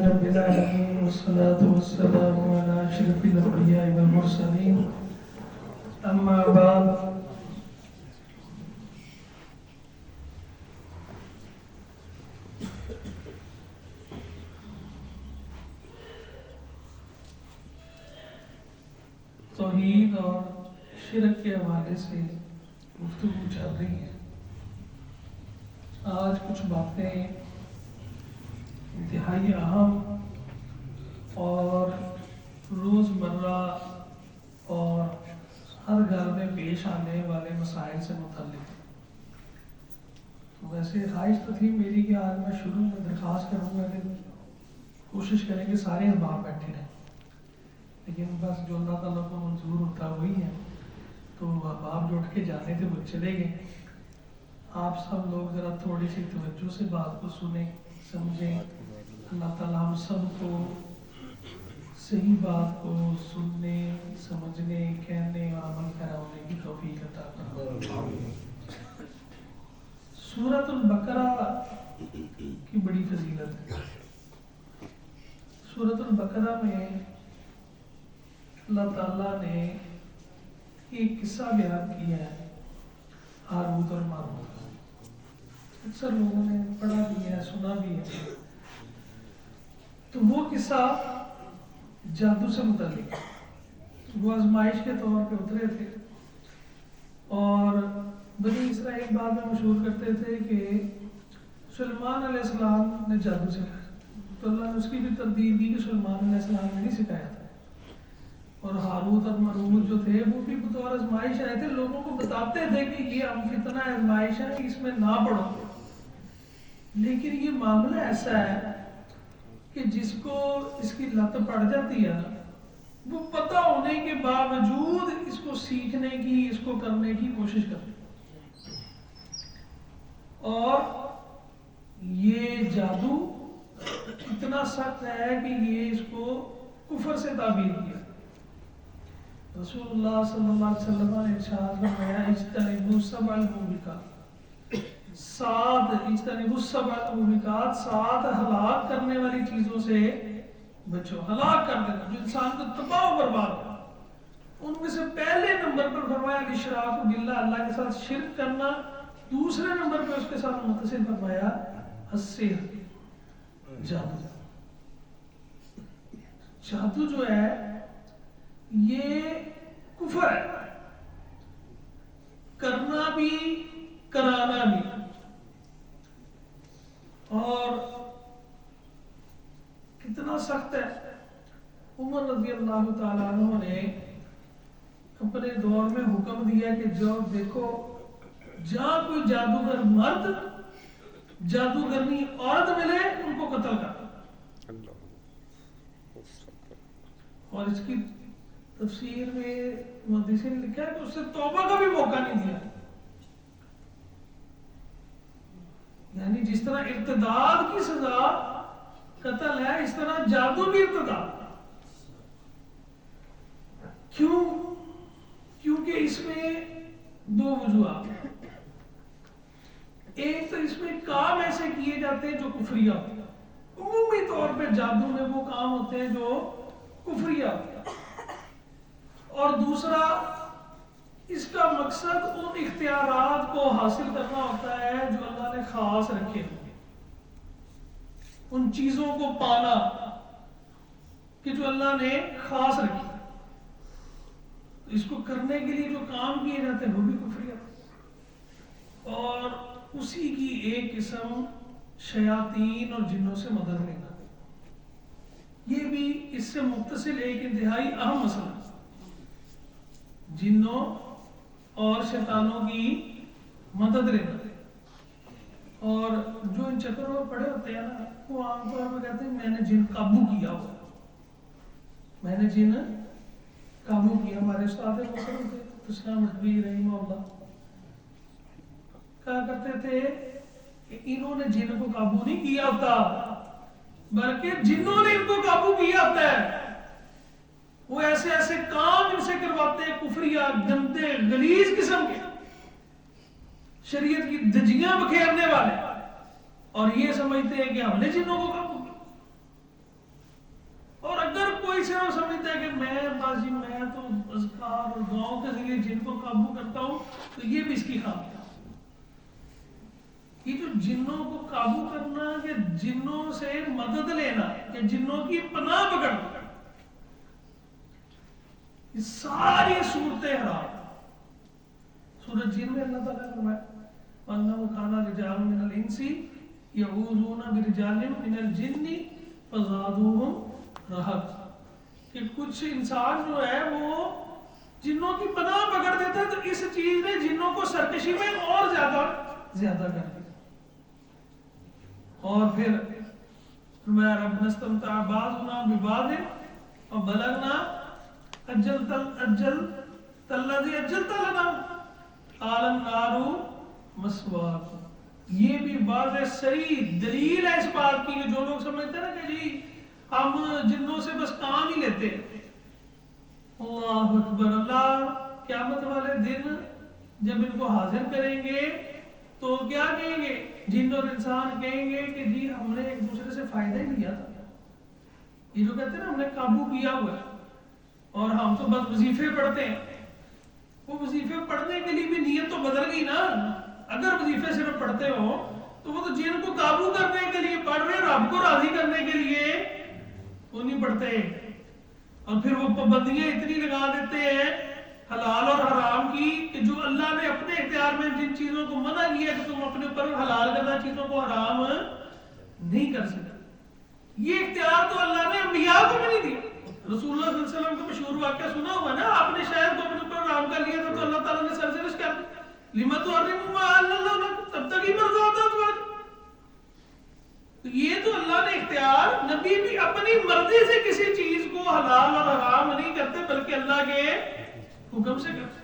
رب العالمين والصلاة والسلام على أشرف الأنبياء والمرسلين أما بعد توحید اور شرک کے حوالے سے گفتگو چل رہی ہے۔ آج کچھ باتیں انتہائی اہم اور روزمرہ اور ہر گھر میں پیش آنے والے مسائل سے متعلق ہیں۔ تو ویسے خواہش تو تھی میری کہ آج میں شروع میں درخواست کروں گا کہ کوشش کریں کہ سارے احباب بیٹھے رہیں، لیکن بس جو اللہ تعالیٰ کو منظور ہوتا وہی ہے۔ تو احباب جو اٹھ کے جانے تھے وہ چلے گئے۔ آپ سب لوگ ذرا تھوڑی سی توجہ سے بات کو سنیں، سمجھیں۔ اللہ تعالیٰ ہم سب کو صحیح بات کو سننے، سمجھنے، کہنے اور عمل کرانے کی توفیق عطا فرمائے۔ سورۃ البقرہ کی بڑی فضیلت ہے۔ سورۃ البقرہ میں اللہ تعالیٰ نے ایک قصہ بیان کیا ہے، ہاروت اور ماروت۔ اکثر لوگوں نے پڑھا بھی ہے، سنا بھی ہے۔ تو وہ قصہ جادو سے متعلق ہے۔ وہ آزمائش کے طور پہ اترے تھے اور بنی اسرائیل بعد میں مشہور کرتے تھے کہ سلیمان علیہ السلام نے جادو سکھایا، تو اللہ نے اس کی بھی تردید دی کہ سلیمان علیہ السلام نے نہیں سکھایا تھا۔ اور ہاروت اور ماروت جو تھے وہ بھی بطور آزمائش آئے تھے، لوگوں کو بتاتے تھے کہ یہ ہم فتنہ آزمائش ہے، اس میں نہ پڑھو۔ لیکن یہ معاملہ ایسا ہے کہ جس کو اس کی لت پڑ جاتی ہے نا، وہ پتہ ہونے کے باوجود اس کو سیکھنے کی، اس کو کرنے کی کوشش کرتے ہیں۔ اور یہ جادو اتنا سخت ہے کہ یہ اس کو کفر سے تعبیر کیا۔ رسول اللہ صلی اللہ علیہ وسلم نے ارشاد فرمایا اجتنبوا سبع الموبقات، اجتنبوا سبع الموبقات، 7 ہلاک کرنے والی چیزوں سے بچو، ہلاک کر دینا جو انسان کو تباہ و برباد کر۔ ان میں سے پہلے نمبر پر فرمایا الاشراک باللہ، اللہ کے ساتھ شرک کرنا۔ دوسرے نمبر پہ اس کے ساتھ متصل فرمایا السحر، جادو۔ جادو جو ہے یہ کفر ہے، کرنا بھی کرانا بھی۔ اور کتنا سخت ہے۔ عمر رضی اللہ تعالیٰ عنہ نے اپنے دور میں حکم دیا کہ جو دیکھو جہاں کوئی جادوگر مرد، جادوگرنی عورت ملے ان کو قتل کر۔ اور اس کی تفسیر میں محدثین نے لکھا ہے کہ اس سے توبہ کا بھی موقع نہیں دیا۔ یعنی جس طرح ارتداد کی سزا قتل ہے، اس طرح جادو بھی ارتداد۔ کیوں؟ کیونکہ اس میں 2 وجوہات ہیں۔ ایک تو اس میں کام ایسے کیے جاتے ہیں جو کفریہ ہوتے ہیں۔ عمومی طور پہ جادو میں وہ کام ہوتے ہیں جو کفریہ ہوتے ہیں۔ اور دوسرا اس کا مقصد ان اختیارات کو حاصل کرنا ہوتا ہے جو اللہ نے خاص رکھے ہیں، ان چیزوں کو پانا کہ جو اللہ نے خاص رکھی۔ اس کو کرنے کے لیے جو کام کیے جاتے ہیں وہ بھی کفریہ۔ اور اسی کی ایک قسم شیاطین اور جنوں سے مدد لینا، یہ بھی اس سے متصل ایک انتہائی اہم مسئلہ ہے۔ جنوں اور شیطانوں کی مدد لینا۔ اور جو ان چکروں میں پڑے ہوتے ہیں نا، وہ عام طور پہ کہتے ہیں میں نے جن قابو کیا ہوا، میں نے جن قابو کیا۔ ہمارے استاد محترم تھے اسلام مٹوی رحمہ اللہ کہا کرتے تھے کہ انہوں نے جن کو قابو نہیں کیا ہوتا، بلکہ جنوں نے ان کو قابو کیا ہوتا ہے۔ وہ ایسے ایسے کام ان سے کرواتے ہیں کفریہ، گندے غلیظ قسم کے، شریعت کی دھجیاں بکھیرنے والے، اور یہ سمجھتے ہیں کہ ہم نے جنوں کو قابو کیا۔ پاس جی میں تو اذکار اور دعاؤں کے ذریعے جن کو قابو کرتا ہوں، تو یہ بھی اس کی خامی ہے۔ یہ جو جنوں کو قابو کرنا، کہ جنوں سے مدد لینا، کہ جنوں کی پناہ پکڑنا، یہ ساری صورتیں حرام۔ سورۃ جن میں اللہ تعالیٰ نے فرمایا وَأَنَّهُ كَانَ رِجَالٌ مِّنَ الْإِنسِ يَعُوذُونَ بِرِجَالٍ مِّنَ الْجِنِّ فَزَادُوهُمْ رَهَقًا، کہ کچھ انسان جو ہے وہ جنوں کی پناہ پکڑ دیتا ہے، تو اس چیز نے جنوں کو سرکشی میں اور زیادہ کر دیا۔ اور پھر فرمایا ربنا استمتع بعضنا ببعض وبلغنا اجلت الذی اجلت لنا قال النار مثواکم۔ یہ بھی واضح صریح دلیل ہے اس بات کی کہ جو لوگ سمجھتے ہیں نا کہ جی ہم جنوں سے بس کام ہی لیتے ہیں، اللہ اکبر، اللہ قیامت والے دن جب ان کو حاضر کریں گے تو کیا کہیں گے؟ جن اور انسان کہیں گے کہ جی ہم نے ایک دوسرے سے فائدہ ہی لیا تھا، یہ جو کہتے ہیں نا ہم نے قابو کیا ہوا ہے، اور ہم تو بس وظیفے پڑھتے ہیں۔ وہ وظیفے پڑھنے کے لیے بھی نیت تو بدل گئی نا۔ اگر وظیفے صرف پڑھتے ہو تو وہ تو جن کو قابو کرنے کے لیے پڑھ رہے، رب کو راضی کرنے کے لیے وہ نہیں پڑھتے۔ اور پھر وہ پابندیاں اتنی لگا دیتے ہیں حلال اور حرام کی کہ جو اللہ نے اپنے اختیار میں جن چیزوں کو منع کیا کہ تم اپنے اوپر حلال کرنا چیزوں کو حرام نہیں کر سکتے، یہ اختیار تو اللہ نے انبیاء کو بھی نہیں دیا۔ رسول اللہ صلی اللہ علیہ وسلم کا مشہور واقعہ سنا ہوا نا، آپ نے شاید کو اپنے اوپر حرام کر لیا تھا تو اللہ تعالیٰ نے سرزنش کر دی، لِمَ تُحَرِّمُ مَا أَحَلَّ اللَّهُ لَكَ تَبْتَغِي مَرْضَاتَ أَزْوَاجِكَ۔ تو یہ تو اللہ نے اختیار، نبی بھی اپنی مرضی سے کسی چیز کو حلال اور حرام نہیں کرتے بلکہ اللہ کے حکم سے کرتے۔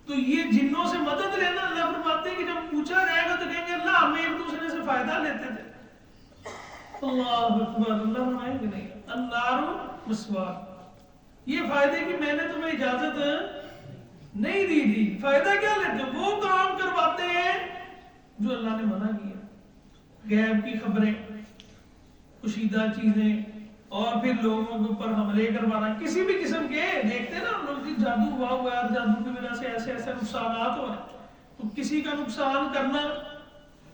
تو یہ جنوں سے مدد لینا، اللہ فرماتے ہیں کہ جب پوچھا جائے گا تو کہیں گے اللہ ہمیں ایک دوسرے سے فائدہ لیتے تھے۔ اللہ اکبر، اللہ فرمائیں گے نہیں النار مثواکم، یہ فائدے کی میں نے تمہیں اجازت نہیں دی تھی، فائدہ کیا لیتے ہو؟ وہ کام کرواتے ہیں جو اللہ نے منع کیا، غیب کی خبریں، کشیدہ چیزیں، اور پھر لوگوں کے اوپر حملے کروانا کسی بھی قسم کے۔ دیکھتے ہیں نا ہم لوگ کہ جادو ہوا ہوا ہے، جادو کی وجہ سے ایسے ایسے نقصانات ہو رہے ہیں، تو کسی کا نقصان کرنا،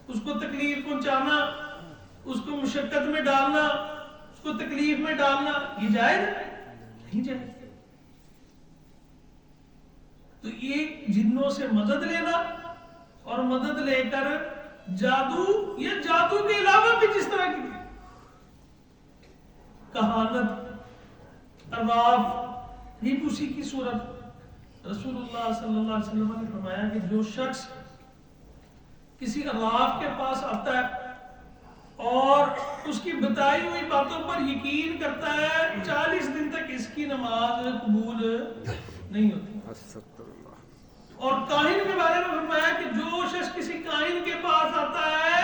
اس کو تکلیف پہنچانا، اس کو مشقت میں ڈالنا، اس کو تکلیف میں ڈالنا، یہ جائز نہیں جائز۔ تو یہ جنوں سے مدد لینا اور مدد لے کر جادو یا جادو کے علاوہ بھی جس طرح کی کہانت، عراف، یہ اسی کی صورت۔ رسول اللہ صلی اللہ علیہ وسلم نے فرمایا کہ جو شخص کسی عراف کے پاس آتا ہے اور اس کی بتائی ہوئی باتوں پر یقین کرتا ہے، 40 دن تک اس کی نماز قبول نہیں ہوتی۔ اور کاہن کے بارے میں فرمایا کہ جو شخص کسی کاہن کے پاس آتا ہے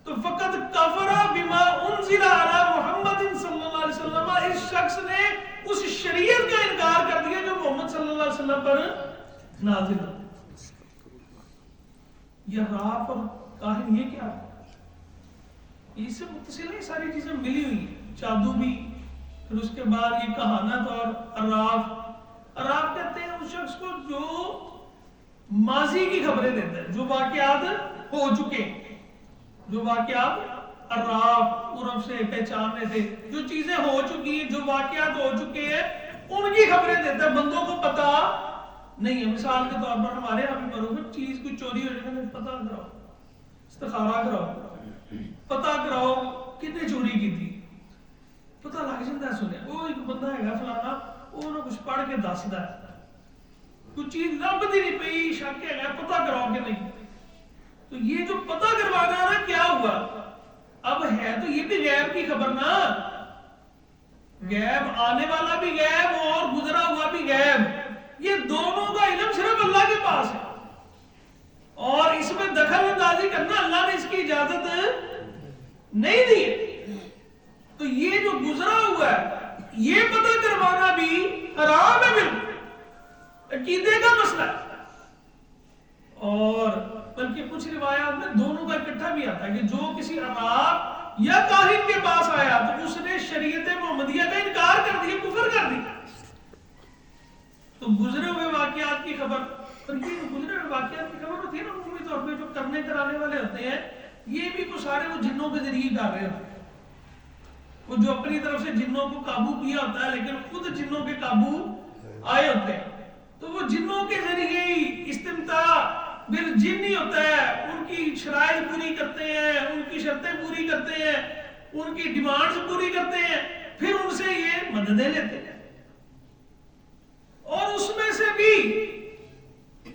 تو فقط کفر بما انزل علی محمد صلی اللہ علیہ وسلم، اس شخص نے اس شریعت کا انکار کر دیا جو محمد صلی اللہ علیہ وسلم پر نازل ہے۔ یہ عراف اور کاہن یہ کیا ہے؟ اس سے متصل ہے ساری چیزیں ملی ہوئی ہیں، جادو بھی، پھر اس کے بعد یہ کہانت اور عراف۔ عراف کہتے ہیں اس شخص کو جو ماضی کی خبریں دیتا ہے، جو واقعات ہو چکے، جو واقعات عراف عرف سے پہچاننے تھے، جو چیزیں ہو چکی ہیں، جو واقعات ہو چکے ہیں ان کی خبریں دیتا ہے، بندوں کو پتا نہیں ہے۔ مثال کے طور پر ہمارے یہاں بھی معروف چیز کوئی چوری ہو جائے گا، پتا کراؤ، استخارہ کراؤ، پتا کراؤ کتنے چوری کی تھی، پتا لگ جاتا ہے۔ سنیا وہ ایک بندہ ہے فلانا، وہ نہ کچھ پڑھ کے دستا ہے، کچھ چیز لبھتی نہیں پئی، شک ہے پتا کراؤ کہ نہیں۔ تو یہ جو پتا کروانا ہے نا، کیا ہوا اب ہے تو یہ بھی غیب کی خبر نا، غیب آنے والا بھی غیب اور گزرا ہوا بھی غیب، یہ دونوں کا علم صرف اللہ کے پاس ہے، اور اس میں دخل اندازی کرنا اللہ نے اس کی اجازت نہیں دی۔ تو یہ جو گزرا ہوا ہے یہ پتہ کروانا بھی حرام ہے، بالکل عقیدے کا مسئلہ ہے۔ اور بلکہ کچھ روایات میں دونوں کا اکٹھا بھی آتا ہے کہ جو کسی عراف یا کاہن کے پاس آیا تو اس نے شریعت محمدیہ کا انکار کر دیا، کفر کر دیا۔ تو گزرے ہوئے واقعات کی خبر، اور یہ گزرے ہوئے واقعات کی خبر ہوتی ہے نا عمومی طور پہ جو کرنے کرانے والے ہوتے ہیں یہ بھی کچھ سارے وہ جنوں کے ذریعے کر رہے ہوتے ہیں، وہ جو اپنی طرف سے جنوں کو قابو کیا ہوتا ہے لیکن خود جنوں کے قابو آئے ہوتے ہیں، تو وہ جنوں کے ذریعے ہی استمتاع بالجن ہی ہوتا ہے، ان کی شرائط پوری کرتے ہیں، ان کی شرطیں پوری کرتے ہیں، ان کی ڈیمانڈز پوری کرتے ہیں، پھر ان سے یہ مددیں لیتے ہیں، اور اس میں سے بھی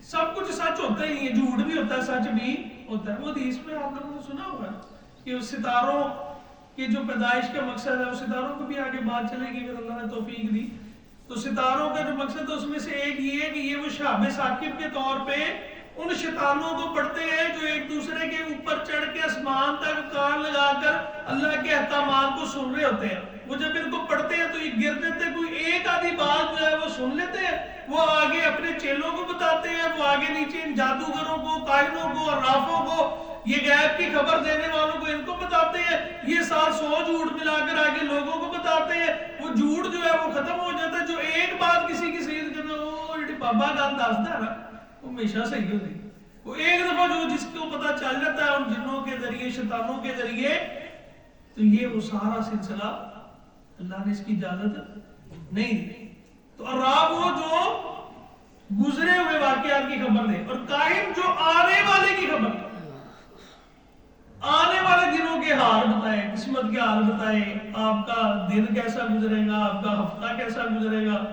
سب کچھ سچ ہوتا ہی نہیں ہے، جھوٹ بھی ہوتا ہے سچ بھی ہوتا ہے۔ وہ حدیث میں آپ لوگوں نے سنا ہوگا کہ ستاروں کی جو پیدائش کا مقصد ہے، وہ ستاروں کو بھی آگے بات چلے گی اگر اللہ نے توفیق دی، تو ستاروں کا جو مقصد ہے اس میں سے ایک یہ ہے کہ یہ وہ شہاب ثاقب کے طور پہ ان شیطانوں کو پڑھتے ہیں جو ایک دوسرے کے اوپر چڑھ کے آسمان تک کان لگا کر اللہ کے احکامات کو سن رہے ہوتے ہیں، وہ جب ان کو پڑھتے ہیں تو یہ گر دیتے، کوئی ایک آدھی بات جو ہے وہ سن لیتے ہیں، وہ آگے اپنے چیلوں کو بتاتے ہیں، وہ آگے نیچے ان جادوگروں کو، کاہنوں کو اور رافوں کو، یہ غیب کی خبر دینے والوں کو ان کو بتاتے ہیں، یہ ساتھ 100 جھوٹ ملا کر آگے لوگوں کو بتاتے ہیں، وہ جھوٹ جو ہے وہ ختم ہو جاتا ہے، جو ایک بات کسی کی صحیح کرنا وہ جڑی بابا گل دسدا ہے نا وہ ہمیشہ صحیح ہوتی ہے، وہ ایک دفعہ جو جس کو پتہ چل جاتا ہے ان جنوں کے ذریعے شیطانوں کے ذریعے، تو یہ وہ سارا سلسلہ اللہ نے اس کی اجازت نہیں دی۔ تو عراب وہ جو گزرے ہوئے واقعات کی خبر دے، اور کاہن جو آنے والے کی خبر دے، آنے والے دنوں کے حال بتائے، قسمت کے حال بتائے، آپ کا دن کیسا گزرے گا، آپ کا ہفتہ کیسا گزرے گا،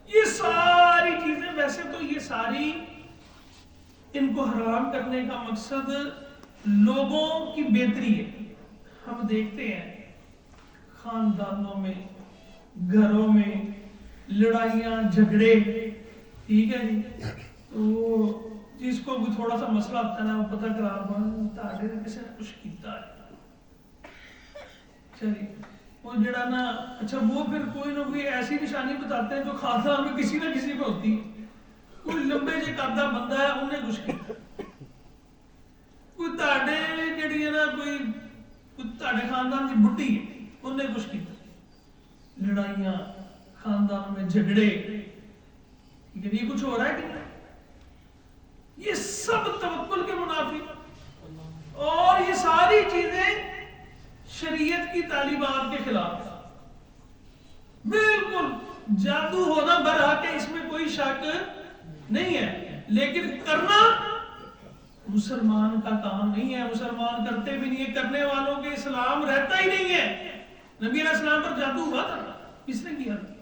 یہ ساری چیزیں، ویسے تو یہ ساری ان کو حرام کرنے کا مقصد لوگوں کی بہتری ہے۔ ہم دیکھتے ہیں خاندانوں میں، گھروں میں لڑائیاں جھگڑے، ٹھیک ہے جی، تو جس کو بھی تھوڑا سا مسئلہ ہوتا ہے نا وہ پتہ کرا تاڑے نے کسی نے کچھ کیتا ہے، چلیے وہ جڑا نا اچھا وہ پھر کوئی نہ کوئی ایسی نشانی بتاتے ہیں جو خاندان میں کسی نہ کسی پہ ہوتی ہے، کوئی لمبے جے قدہ بندہ ہے انہیں کچھ کیتا، کوئی تاڑے جڑی ہے نا کوئی تاڑے خاندان کی بڈھی ہے انہیں کچھ کیتا، لڑائیاں خاندان میں جھگڑے، یہ کچھ ہو رہا ہے کہ نہیں؟ یہ سب توکل کے منافی، اور یہ ساری چیزیں شریعت کی تعلیمات کے خلاف ہے، بالکل جادو ہونا برحق ہے، اس میں کوئی شک نہیں ہے، لیکن کرنا مسلمان کا کام نہیں ہے، مسلمان کرتے بھی نہیں ہے، کرنے والوں کے اسلام رہتا ہی نہیں ہے۔ نبی علیہ السلام پر جادو ہوا تھا، کس نے کیا تھا؟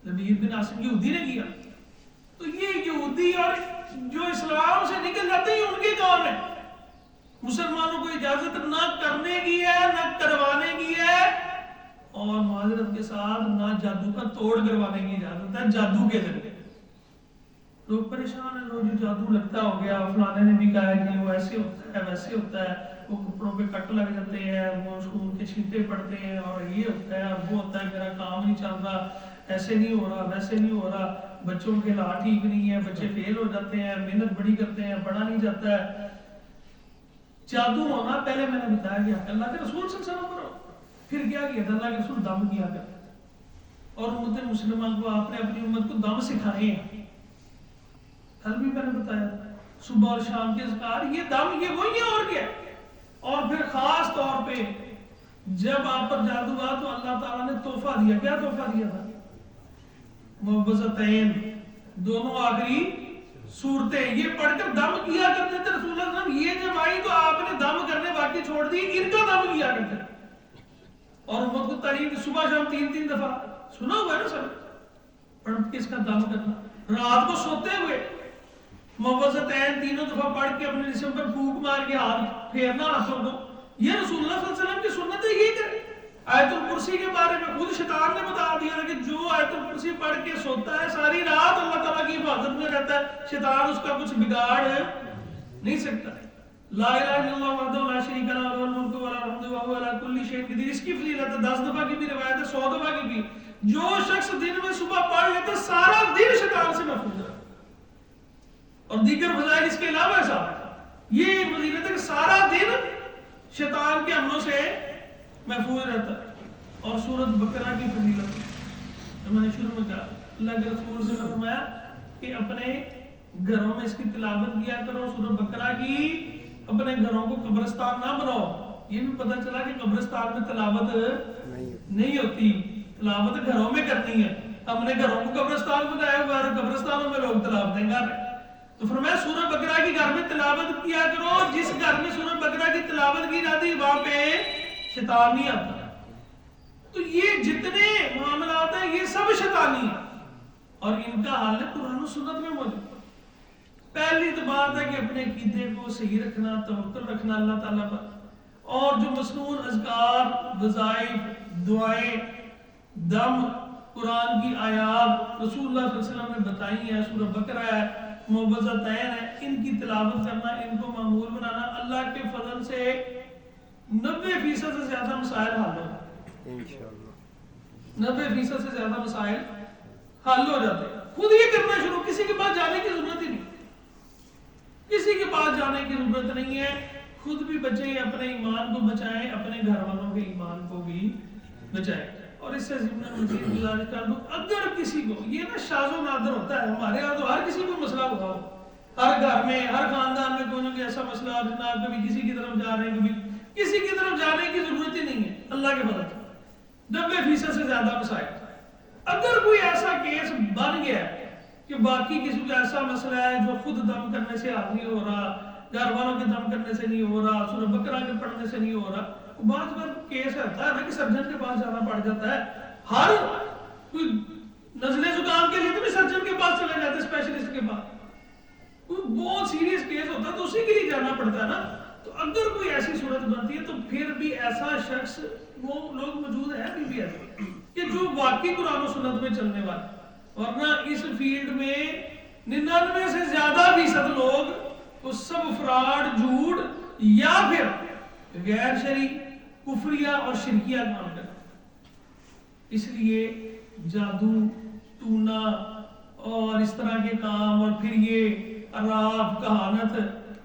نبی بن عاصم یہودی نے کیا، تو یہ یہودی اور جو اسلام سے نکل جاتے ہیں ان کے کام ہے، مسلمانوں کو اجازت نہ کرنے کی ہے نہ کروانے کی ہے، اور معذرت کے ساتھ نہ جادو کا توڑ کروانے کی اجازت ہے جادو کے ذریعے۔ لوگ پریشان ہیں، لوگ جو جادو لگتا ہو گیا، فلانے نے بھی کہا ہے کہ وہ ایسے ہوتا ہے ویسے ہوتا ہے، وہ کپڑوں پہ کٹ لگ جاتے ہیں، وہ خون کے چھینٹے پڑتے ہیں، اور یہ ہوتا ہے اور وہ ہوتا ہے، میرا کام نہیں چل رہا، ایسے نہیں ہو رہا ویسے نہیں ہو رہا، بچوں کے حالات ٹھیک نہیں ہے، بچے فیل ہو جاتے ہیں، محنت بڑی کرتے ہیں پڑھا نہیں جاتا ہے۔ جادو ہونا پہلے میں نے بتایا گیا اللہ کے رسول صلی اللہ علیہ وسلم پر، پھر کیا کیا تھا؟ اللہ کے رسول دم کیا کرتے اور امت مسلمہ کو آپ نے اپنی امت کو دم سکھائے ہیں، کل بھی میں نے بتایا صبح اور شام کے اذکار، یہ دم یہ وہی ہے اور کیا۔ اور پھر خاص طور پہ جب آپ پر جادو ہوا تو اللہ تعالیٰ نے تحفہ دیا، کیا تحفہ دیا تھا؟ معوذتین، دونوں آخری صورتیں، یہ پڑھ کر دم کیا کرتے تھے رسول اللہ صلی اللہ علیہ وسلم، یہ جب آئی تو آپ نے دم کرنے باقی چھوڑ دی، ان کا دم کیا کرتے تھے، اور امت کو تعلیم کی صبح شام 3 دفعہ سنا ہوا ہے نا سب، پڑھ کے اس کا دم کرنا، رات کو سوتے ہوئے معوذتین 3 دفعہ پڑھ کے اپنے جسم پر پھونک مار کے ہاتھ پھیرنا ہاتھوں کو، یہ رسول اللہ صلی اللہ علیہ وسلم کی سنت ہے، یہ کرے۔ آیت الکرسی کے بارے میں خود شیطان نے بتا دیا تھا کہ جو آیت الکرسی پڑھ کے سوتا ہے ساری رات اللہ تعالیٰ کی حفاظت میں رہتا ہے، شیطان اس کا کچھ بگاڑ نہیں سکتا۔ لا الہ الا اللہ وحدہ لا شریک لہ لہ الملک و لہ الحمد وہو علی کل شیء قدیر، اس کی فضیلت 10 دفعہ کی بھی روایت ہے، 100 دفعہ کی بھی، جو شخص دن میں صبح پڑھ لیتا سارا دن شیطان سے محفوظ ہے، اور دیگر فضائل اس کے علاوہ ایسا یہ فضیلت ہے کہ سارا دن شیطان کے حملوں سے محفوظ رہتا ہے۔ اور سورۃ بقرہ کی فضیلت جو میں نے شروع میں کہا اللہ کے رسول سے فرمایا کہ اپنے گھروں میں اس کی تلاوت کیا کرو سورہ بقرہ کی، اپنے گھروں کو قبرستان نہ بناؤ۔ یہ بھی پتہ چلا کہ قبرستان میں تلاوت نہیں ہوتی، تلاوت گھروں میں کرنی ہے۔ ہم نے گھروں کو قبرستان بنایا ہوا ہے، قبرستانوں میں لوگ تلاوتیں کر رہے ہیں۔ تو فرمایا سورہ بقرہ کی گھر میں تلاوت کیا کرو، جس گھر میں سورہ بقرہ کی تلاوت کی جاتی وہاں پہ شیطان نہیں آتا۔ تو یہ جتنے معاملات ہیں یہ سب شیطانی ہیں، اور ان کا حل قرآن و سنت میں موجود ہے۔ پہلی تو بات ہے کہ اپنے عقیدے کو صحیح رکھنا، توکل رکھنا اللہ تعالیٰ پر، اور جو مسنون اذکار، وظائف، دعائیں، دم، قرآن کی آیات رسول اللہ صلی اللہ علیہ وسلم نے بتائی ہیں، سورہ بقرہ ہے، معوذتین ہے، ان کی تلاوت کرنا، ان کو معمول بنانا، اللہ کے فضل سے 90% سے زیادہ مسائل حل ہو جاتے ہیں انشاءاللہ۔ 90% سے زیادہ مسائل حل ہو جاتے ہیں۔ خود یہ کرنا شروع، کسی کے پاس جانے کی ضرورت ہی نہیں، کسی کے پاس جانے کی ضرورت نہیں ہے۔ خود بھی بچیں، اپنے ایمان کو بچائیں، اپنے گھر والوں کے ایمان کو بھی بچائیں۔ اور اس سے ضمن مزید گزارش کر دوں، اگر کسی کو یہ نا شاذ و نادر ہوتا ہے، ہمارے یہاں تو ہر کسی کو مسئلہ ہوتا ہو، ہر گھر میں، ہر خاندان میں کوئی نہ کوئی ایسا مسئلہ، اور جناب کبھی کسی کی طرف جا رہے ہیں، کبھی کسی کی طرف جانے کی ضرورت ہی نہیں ہے، اللہ کے فضل سے 90% سے زیادہ مسائل۔ اگر کوئی ایسا کیس بن گیا ہے کہ باقی کسی کو ایسا مسئلہ ہے جو خود دم کرنے سے حل نہیں ہو رہا، گھر والوں کے دم کرنے سے نہیں ہو رہا، سورہ بقرہ کے پڑھنے سے نہیں ہو رہا، بعض بار کیس ہوتا ہے نا کہ سرجن کے پاس جانا پڑ جاتا ہے۔ ہر کوئی نزلے زکام کے لیے تو بھی سرجن کے پاس چلے جاتے ہیں، اسپیشلسٹ کے پاس۔ کوئی بہت سیریس کیس ہوتا ہے تو اسی کے لیے جانا پڑتا ہے نا۔ تو اگر کوئی ایسی صورت بنتی ہے تو پھر بھی ایسا شخص، وہ لوگ موجود ہیں ابھی بھی ایسے کہ جو واقعی قرآن و سنت میں چلنے والے، ورنہ اس فیلڈ میں 99 سے زیادہ فیصد لوگ وہ سب فراڈ، جھوٹ یا پھر غیر شرعی، کفریہ اور شرکیہ کام کرتے ہیں۔ اس لیے جادو، ٹونا اور اس طرح کے کام، اور پھر یہ عراف، کہانت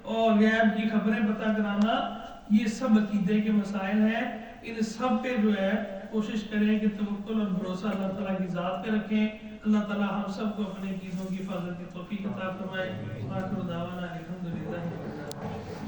اور غیب کی خبریں پتہ کرانا، یہ سب عقیدے کے مسائل ہیں۔ ان سب پہ جو ہے کوشش کریں کہ توکل اور بھروسہ اللہ تعالیٰ کی ذات پہ رکھیں۔ اللہ تعالیٰ ہم سب کو اپنے عقیدوں کی حفاظت کی توفیق عطا فرمائے۔ آخر دعوانا الحمدللہ۔